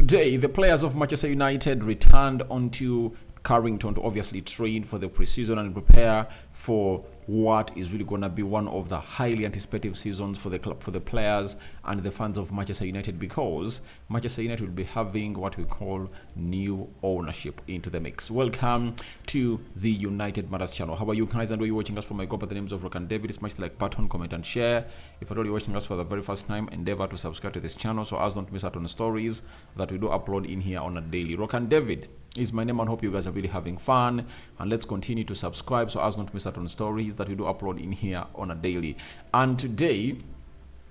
Today, the players of Manchester United returned onto Carrington to obviously train for the preseason and prepare for what is really going to be one of the highly anticipated seasons for the club, for the players and the fans of Manchester United, because Manchester United will be having what we call new ownership into the mix. Welcome to the United Matters channel. How are you guys, and where you're watching us from? I go by the names of Rock and David. Smash the like button, comment and share. If you're watching us for the very first time, endeavor to subscribe to this channel so as not miss out on the stories that we do upload in here on a daily. Rock and David is my name, and hope you guys are really having fun, and let's continue to subscribe so as not to miss out on stories that we do upload in here on a daily. And today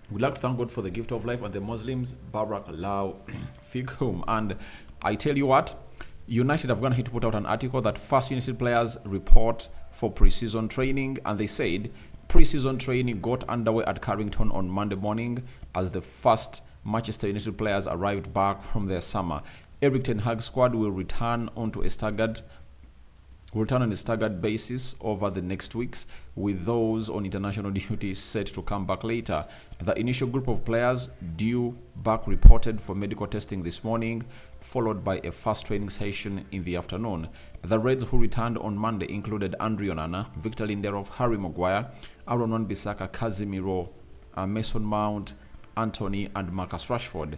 we'd like to thank God for the gift of life and the Muslims Barak Lau Fikum. And I tell you what, United have gone ahead to put out an article that first United players report for preseason training, and they said preseason training got underway at Carrington on Monday morning as the first Manchester United players arrived back from their summer. Eric Ten Hag's squad will return on a staggered basis over the next weeks, with those on international duty set to come back later. The initial group of players due back reported for medical testing this morning, followed by a first training session in the afternoon. The Reds who returned on Monday included Andre Onana, Victor Lindelof, Harry Maguire, Aaron Wan-Bissaka, Casemiro, Mason Mount, Anthony and Marcus Rashford.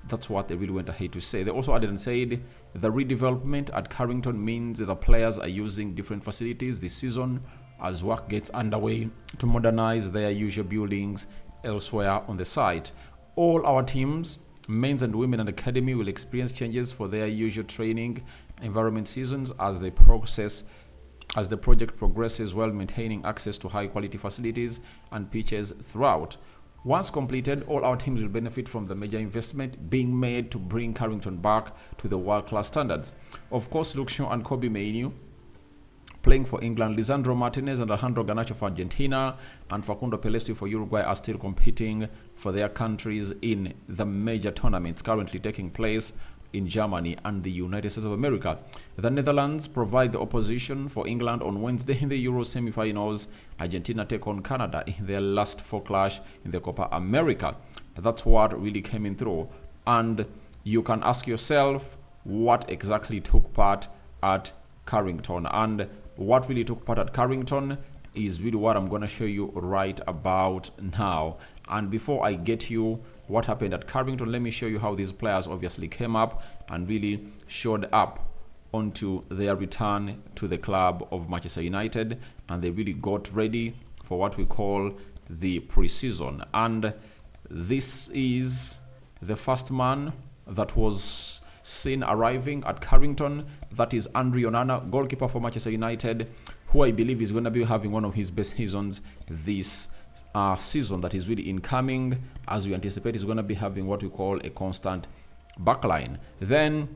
That's what they really went ahead to say. They also added and said the redevelopment at Carrington means the players are using different facilities this season as work gets underway to modernize their usual buildings elsewhere on the site. All our teams, men's and women and academy, will experience changes for their usual training environment seasons as the project progresses, while maintaining access to high quality facilities and pitches throughout. Once completed, all our teams will benefit from the major investment being made to bring Carrington back to the world-class standards. Of course, Luke Shaw and Kobe Mainoo playing for England, Lisandro Martinez and Alejandro Garnacho for Argentina, and Facundo Pelestri for Uruguay are still competing for their countries in the major tournaments currently taking place in Germany and the United States of America. The Netherlands provide the opposition for England on Wednesday in the Euro semi-finals. Argentina take on Canada in their last four clash in the Copa America. That's what really came in through. And you can ask yourself what exactly took part at Carrington. And what really took part at Carrington is really what I'm going to show you right about now. And before I get you what happened at Carrington, let me show you how these players obviously came up and really showed up onto their return to the club of Manchester United, and they really got ready for what we call the preseason. And this is the first man that was seen arriving at Carrington. That is Andre Onana, goalkeeper for Manchester United, who I believe is going to be having one of his best seasons this season that is really incoming, as we anticipate is going to be having what we call a constant backline. Then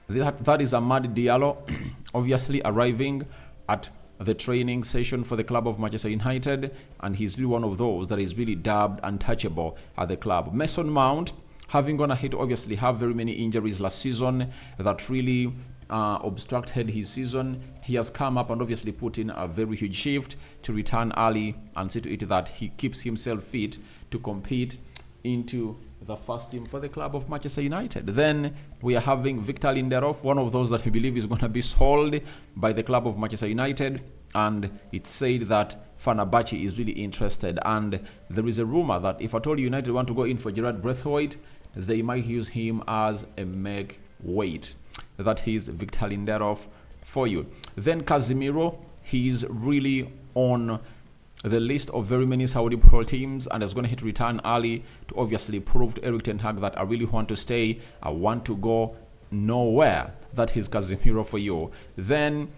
that is Amad Diallo obviously arriving at the training session for the club of Manchester United, and he's really one of those that is really dubbed untouchable at the club. Mason Mount, having gone ahead to obviously have very many injuries last season that really obstructed his season, he has come up and obviously put in a very huge shift to return early and see to it that he keeps himself fit to compete into the first team for the club of Manchester United. Then we are having Victor Lindelof, one of those that we believe is going to be sold by the club of Manchester United, and it's said that Fenerbahce is really interested, and there is a rumor that if at all United want to go in for Gerard Braithwaite, they might use him as a make weight. That is Victor Lindelof for you. Then Casemiro, he's really on the list of very many Saudi pro teams and is going to hit return early to obviously prove to Eric Ten Hag that I really want to stay, I want to go nowhere. That is Casemiro for you. Then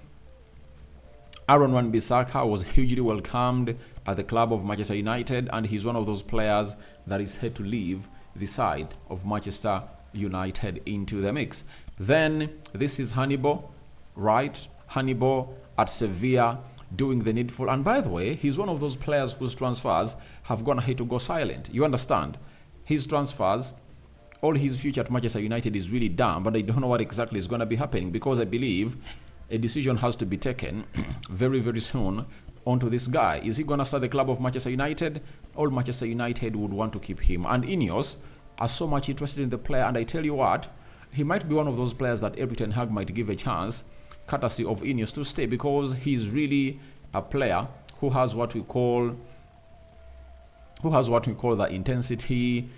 Aaron Wan-Bissaka was hugely welcomed at the club of Manchester United, and he's one of those players that is set to leave the side of Manchester United into the mix. Then this is Hannibal, right? Hannibal at Sevilla doing the needful. And by the way, he's one of those players whose transfers have gone ahead to go silent. You understand? His transfers, all his future at Manchester United is really dumb, but I don't know what exactly is going to be happening, because I believe a decision has to be taken very, very soon onto this guy. Is he going to start the club of Manchester United? All Manchester United would want to keep him. And Ineos are so much interested in the player. And I tell you what, he might be one of those players that Erik ten Hag might give a chance, courtesy of Ineos, to stay, because he's really a player who has what we call the intensity.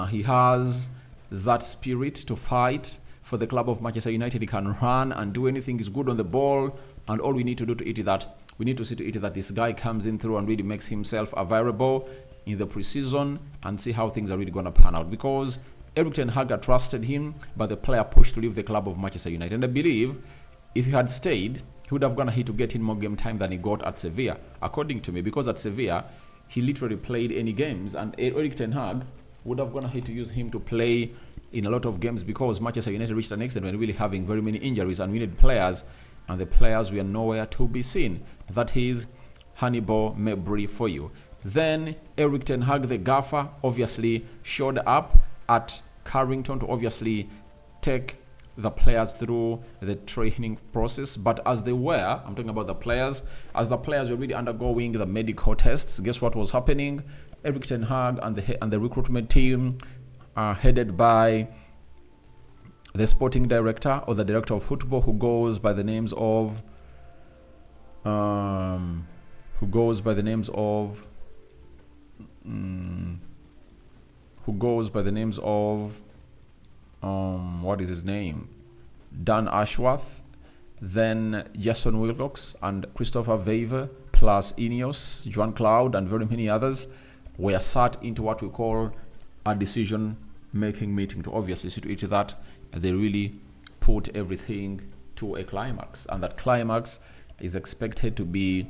He has that spirit to fight for the club of Manchester United. He can run and do anything. He's good on the ball, and all we need to do to it is that we need to see to it that this guy comes in through and really makes himself available in the preseason, and see how things are really going to pan out, because Erik ten Hag trusted him, but the player pushed to leave the club of Manchester United. And I believe if he had stayed, he would have gone ahead to get in more game time than he got at Sevilla, according to me, because at Sevilla he literally played any games, and Erik ten Hag would have gone ahead to use him to play in a lot of games, because Manchester United reached an extent when really having very many injuries, and we need players, and the players were nowhere to be seen. That is Hannibal Mabry for you. Then Erik ten Hag, the gaffer, obviously showed up at Carrington to obviously take the players through the training process. But as they were, I'm talking about the players, as the players were really undergoing the medical tests, guess what was happening? Erik ten Hag and the recruitment team are headed by the sporting director, or the director of football, who goes by the names of what is his name? Dan Ashworth, then Jason Wilcox and Christopher Wever, plus Ineos, Joan Cloud, and very many others were sat into what we call a decision-making meeting to obviously see to it that they really put everything to a climax, and that climax is expected to be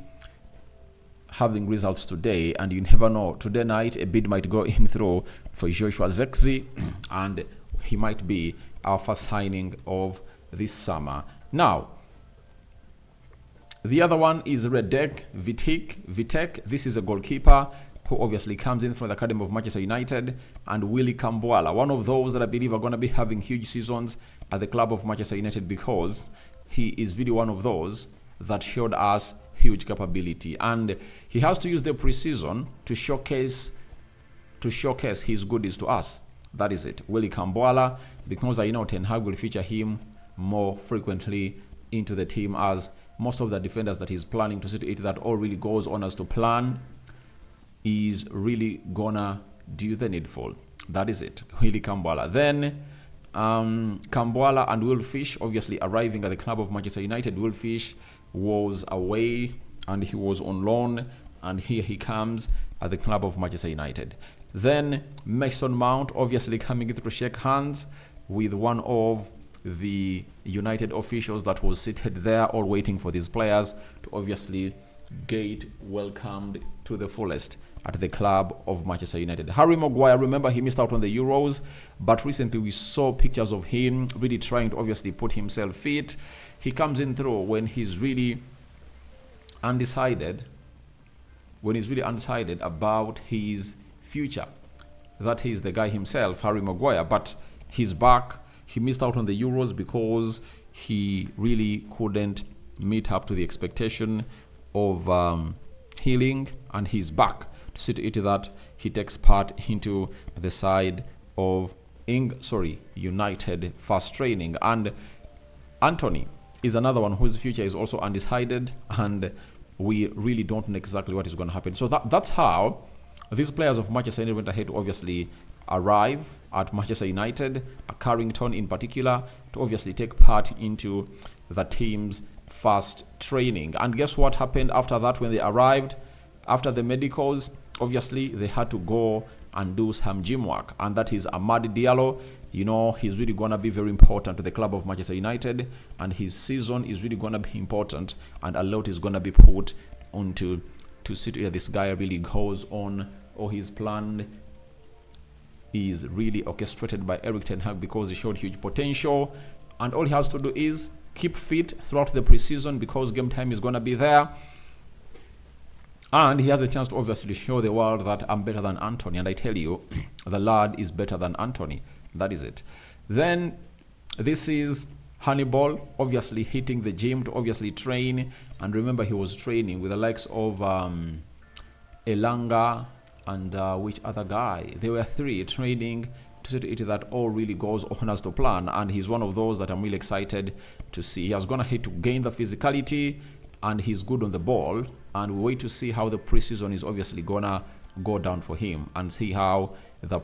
having results today. And you never know, today night a bid might go in through for Joshua Zirkzee and he might be our first signing of this summer. Now, the other one is Radek Vitek. This is a goalkeeper who obviously comes in from the academy of Manchester United, and Willy Kambwala, one of those that I believe are going to be having huge seasons at the club of Manchester United, because he is really one of those that showed us huge capability, and he has to use the preseason to showcase his goodies to us. That is it, Willy Kambwala, because I know Ten Hag will feature him more frequently into the team, as most of the defenders that he's planning to see to it that all really goes on as to plan is really gonna do the needful. That is it, Willy Kambwala. Then Kambwala and Will Fish obviously arriving at the club of Manchester United. Will Fish was away and he was on loan, and here he comes at the club of Manchester United. Then Mason Mount obviously coming in to shake hands with one of the United officials that was seated there, all waiting for these players to obviously get welcomed to the fullest at the club of Manchester United. Harry Maguire, remember he missed out on the Euros, but recently we saw pictures of him really trying to obviously put himself fit. He comes in through when he's really undecided, about his future. That is the guy himself, Harry Maguire, but he's back. He missed out on the Euros because he really couldn't meet up to the expectation of healing, and he's back to see to it that he takes part into the side of United first training. And Anthony is another one whose future is also undecided, and we really don't know exactly what is going to happen. So that's how these players of Manchester United went ahead to obviously arrive at Manchester United, at Carrington in particular, to obviously take part into the team's first training. And guess what happened after that when they arrived? After the medicals, obviously they had to go and do some gym work, and that is Amad Diallo. You know, he's really going to be very important to the club of Manchester United, and his season is really going to be important, and a lot is going to be put onto to see that this guy really goes on, or his plan is really orchestrated by Erik ten Hag, because he showed huge potential, and all he has to do is keep fit throughout the preseason, because game time is going to be there, and he has a chance to obviously show the world that I'm better than Anthony. And I tell you, the lad is better than Anthony. That is it. Then this is Hannibal, obviously hitting the gym to obviously train, and remember he was training with the likes of Elanga and which other guy? There were three training to to see to it that all really goes on as to plan. And he's one of those that I'm really excited to see. He has gone ahead to gain the physicality, and he's good on the ball. And we wait to see how the preseason is obviously gonna go down for him, and see how the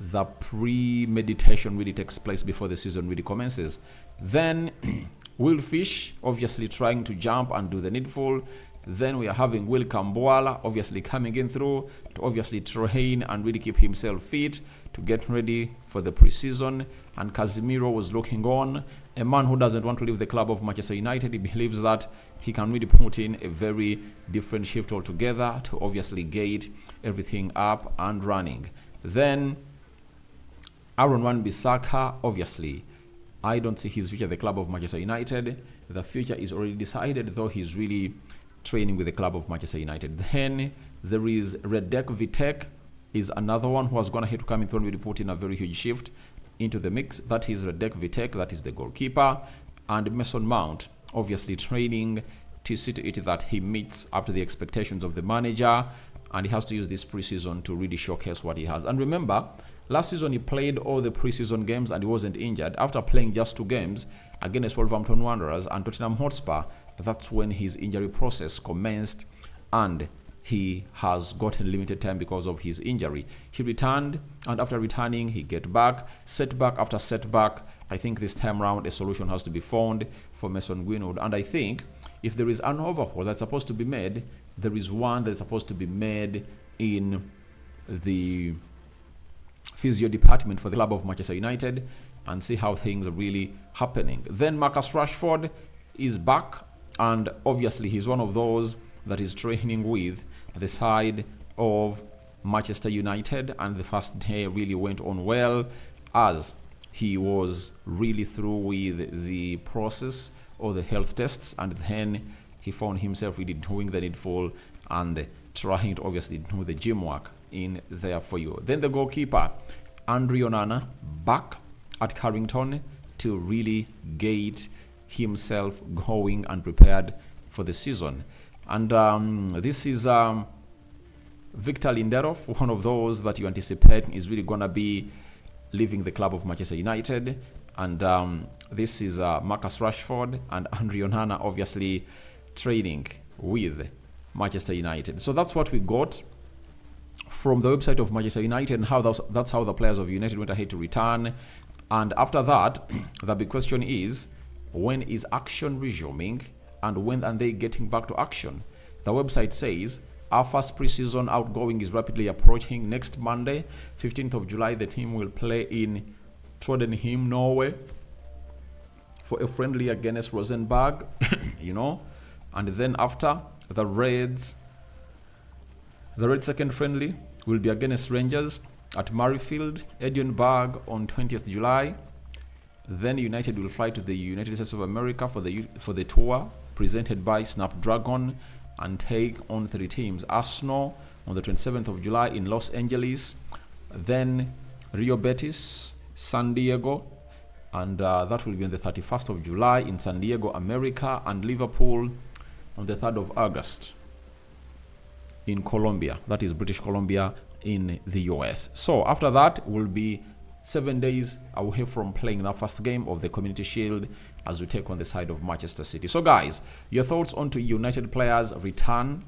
the premeditation really takes place before the season really commences. Then Will Fish obviously trying to jump and do the needful. Then we are having Will Kambuala obviously coming in through to obviously train and really keep himself fit to get ready for the preseason. And Casemiro was looking on, a man who doesn't want to leave the club of Manchester United. He believes that he can really put in a very different shift altogether to obviously get everything up and running. Then Aaron Wan-Bissaka, obviously, I don't see his future at the club of Manchester United. The future is already decided, though he's really training with the club of Manchester United. Then there is Radek Vitek, is another one who has gone ahead to come in through and really put in a very huge shift into the mix. That is Radek Vitek, that is the goalkeeper. And Mason Mount, obviously training to see to it that he meets up to the expectations of the manager, and he has to use this preseason to really showcase what he has. And remember, last season he played all the preseason games and he wasn't injured. After playing just 2 games against Wolverhampton Wanderers and Tottenham Hotspur, that's when his injury process commenced, and he has gotten limited time because of his injury. He returned, and after returning, he get back, setback after setback. I think this time around a solution has to be found for Mason Greenwood, and I think if there is an overhaul that's supposed to be made, there is one that's supposed to be made in the physio department for the club of Manchester United, and see how things are really happening. Then Marcus Rashford is back, and obviously he's one of those that is training with the side of Manchester United, and the first day really went on well as he was really through with the process or the health tests, and then he found himself really doing the needful and trying to obviously do the gym work in there for you. Then the goalkeeper, Andre Onana, back at Carrington to really get himself going and prepared for the season. And this is Victor Lindelof, one of those that you anticipate is really going to be leaving the club of Manchester United. And this is Marcus Rashford and Andre Onana obviously training with Manchester United. So that's what we got from the website of Manchester United, and how that's how the players of United went ahead to return. And after that, the big question is, when is action resuming, and when are they getting back to action? The website says our first preseason outgoing is rapidly approaching. Next Monday, 15th of July, the team will play in Trondheim, Norway, for a friendly against Rosenborg, and then after the Reds second friendly will be against Rangers at Murrayfield, Edinburgh on 20th July. Then United will fly to the United States of America for the tour presented by Snapdragon and take on 3 teams. Arsenal on the 27th of July in Los Angeles, then Rio Betis, San Diego, and that will be on the 31st of July in San Diego, America, and Liverpool on the 3rd of August in Colombia, that is British Columbia in the US. So after that, we'll be 7 days away from playing the first game of the Community Shield as we take on the side of Manchester City. So guys, your thoughts on to United players return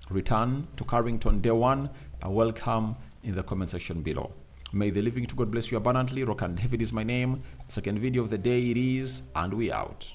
to Carrington day 1 are welcome in the comment section below. May the living to God bless you abundantly. Rock and David is my name. Second video of the day it is, and we out.